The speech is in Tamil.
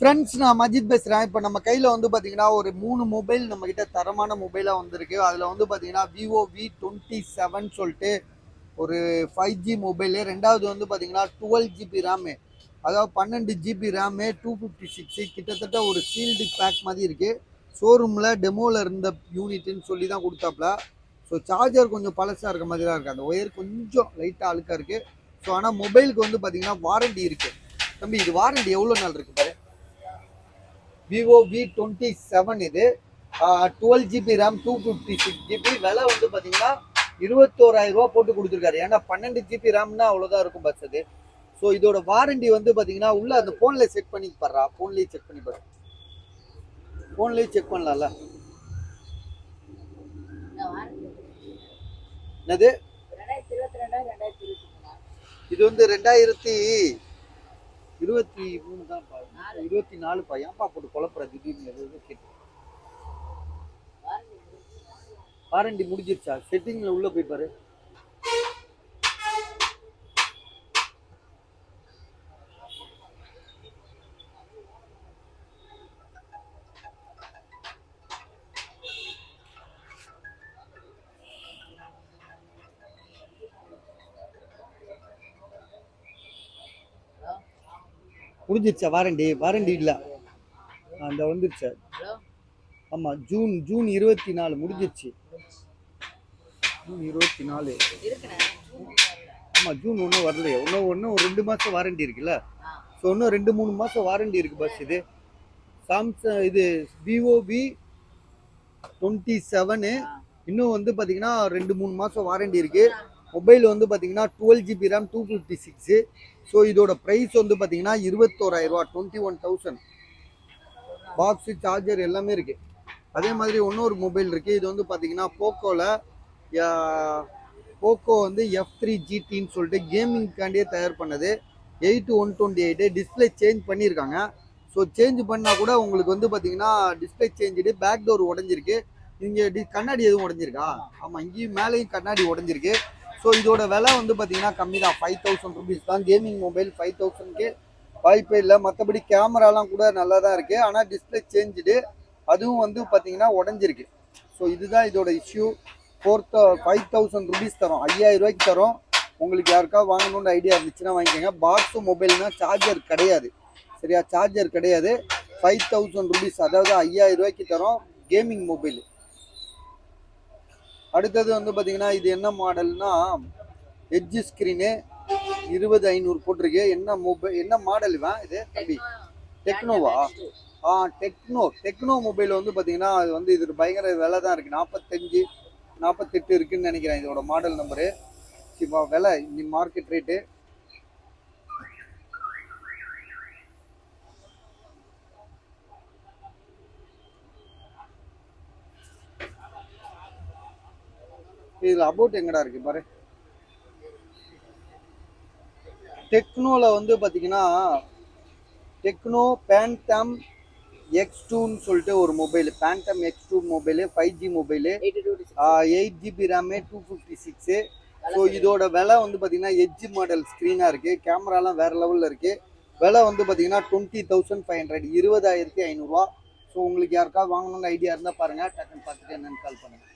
ஃப்ரெண்ட்ஸ், நான் மஜித் பேசுகிறேன். இப்போ நம்ம கையில் வந்து பார்த்தீங்கன்னா ஒரு 3 மொபைல் நம்மக்கிட்ட தரமான மொபைலாக வந்திருக்கு. அதில் வந்து பார்த்தீங்கன்னா விவோ V27 சொல்லிட்டு ஒரு 5G மொபைலு. ரெண்டாவது வந்து பார்த்தீங்கன்னா 12GB ரேமு, அதாவது 12GB ரேமு, 256 கிட்டத்தட்ட ஒரு சீல்டு பேக் மாதிரி இருக்குது. ஷோரூமில் டெமோவில் இருந்த யூனிட்டுன்னு சொல்லி தான் கொடுத்தாப்புல. ஸோ சார்ஜர் கொஞ்சம் பழசாக இருக்க மாதிரி தான் இருக்குது. அந்த ஒயர் கொஞ்சம் லைட்டாக அழுக்காக இருக்குது. ஸோ ஆனால் மொபைலுக்கு வந்து பார்த்தீங்கன்னா வாரண்டி இருக்குது. தம்பி, இது வாரண்டி எவ்வளோ நாள் இருக்குது பாரு. விவோ V27 இது 12GB ரேம், 256GB. விலை வந்து பார்த்தீங்கன்னா 21,000 ரூபா போட்டு கொடுத்துருக்காரு. ஏன்னா 12GB ரேம்னா அவ்வளோதான் இருக்கும் பஸ் அது. ஸோ இதோட வாரண்டி வந்து பார்த்தீங்கன்னா உள்ள அந்த ஃபோனில் செட் பண்ணி பாடுறா. ஃபோன்லேயே செக் பண்ணி பாரு. ஃபோன்லேயே செக் பண்ணலாம்ல. என்னது இது வந்து 2023 தான், 24 பா. ஏன்பா போட்டு குழப்பற திடீர்னு? கேட்டு வாரண்டி முடிஞ்சிருச்சா? செட்டிங்ல உள்ள போய் பாரு. முடிஞ்சிருச்சா வாரண்டி? வாரண்டி இல்லை, அந்த வந்துருச்சு. ஆமாம், ஜூன் 24 முடிஞ்சிருச்சு. ஜூன் 24. ஆமாம், ஜூன் 1 வரலையே. இன்னும் ஒரு 2 மாதம் வாரண்டி இருக்குல்ல. ஸோ இன்னும் 2-3 மாதம் வாரண்டி இருக்குது பஸ். இது சாம்சங், இது விவோ V27. இன்னும் வந்து பார்த்தீங்கன்னா 2-3 மாதம் வாரண்டி இருக்குது. மொபைல் வந்து பார்த்தீங்கன்னா 12GB ரேம், 256. ஸோ இதோட ப்ரைஸ் வந்து பார்த்தீங்கன்னா 21,000 ரூபா, 21,000. பாக்ஸு, சார்ஜர் எல்லாமே இருக்குது. அதே மாதிரி இன்னொரு மொபைல் இருக்குது. இது வந்து பார்த்தீங்கன்னா போக்கோ வந்து F3 GTன்னு சொல்லிட்டு கேமிங்காண்டியே தயார் பண்ணது. 8/128. டிஸ்பிளே சேஞ்ச் பண்ணியிருக்காங்க. ஸோ சேஞ்ச் பண்ணால் கூட உங்களுக்கு வந்து பார்த்தீங்கன்னா டிஸ்பிளே சேஞ்சு, பேக் டோர் உடஞ்சிருக்கு. இங்கே கண்ணாடி எதுவும் உடஞ்சிருக்கா? ஆமாம், இங்கேயும் மேலேயும் கண்ணாடி உடஞ்சிருக்கு. ஸோ இதோட விலை வந்து பார்த்தீங்கன்னா கம்மி தான், 5,000 ருபீஸ் தான். கேமிங் மொபைல் 5,000க்கு வாய்ப்பே இல்லை. மற்றபடி கேமராலாம் கூட நல்லா தான் இருக்குது. ஆனால் டிஸ்பிளே சேஞ்சுடு, அதுவும் வந்து பார்த்தீங்கன்னா உடஞ்சிருக்கு. ஸோ இதுதான் இதோட இஷ்யூ. 5,000 ருபீஸ் தரோம், 5,000 ரூபாய்க்கு தரோம். உங்களுக்கு யாருக்காவது வாங்கணும்னு ஐடியா இருந்துச்சுன்னா வாங்கிக்கோங்க. பாக்ஸு மொபைல்னா சார்ஜர் கிடையாது, சரியா? சார்ஜர் கிடையாது. 5,000 ருபீஸ், அதாவது 5,000 ரூபாய்க்கு தரோம் கேமிங் மொபைல். அடுத்தது வந்து பார்த்தீங்கன்னா இது என்ன மாடல்னா எட்ஜ் ஸ்க்ரீனு, 20,500 போட்டிருக்கு. என்ன மொபைல், என்ன மாடல் இவன்? இது தம்பி டெக்னோவா? டெக்னோ மொபைல் வந்து பார்த்தீங்கன்னா அது வந்து இது பயங்கர விலை தான் இருக்குது. 45-48 இருக்குன்னு நினைக்கிறேன் இதோட மாடல் நம்பரு. விலை இந்த மார்க்கெட் ரேட்டு. இதில் அபவுட் எங்கடா இருக்கு பாரு. டெக்னோவில் வந்து பார்த்தீங்கன்னா டெக்னோ பேண்டம் X2ன்னு சொல்லிட்டு ஒரு mobile. Phantom X2 mobile, 5G mobile, 8GB RAM, 256. So இதோட விலை வந்து பார்த்தீங்கன்னா எட்ஜ் மாடல் ஸ்க்ரீனாக இருக்குது. கேமராலாம் வேறு லெவலில் இருக்குது. விலை வந்து பார்த்தீங்கன்னா 20,500, 20,500 ரூபா. ஸோ உங்களுக்கு யாருக்காவது வாங்கணும்னு ஐடியா இருந்தால் பாருங்கள். டக்குன்னு பார்த்துட்டு என்னென்னு கால் பண்ணுங்கள்.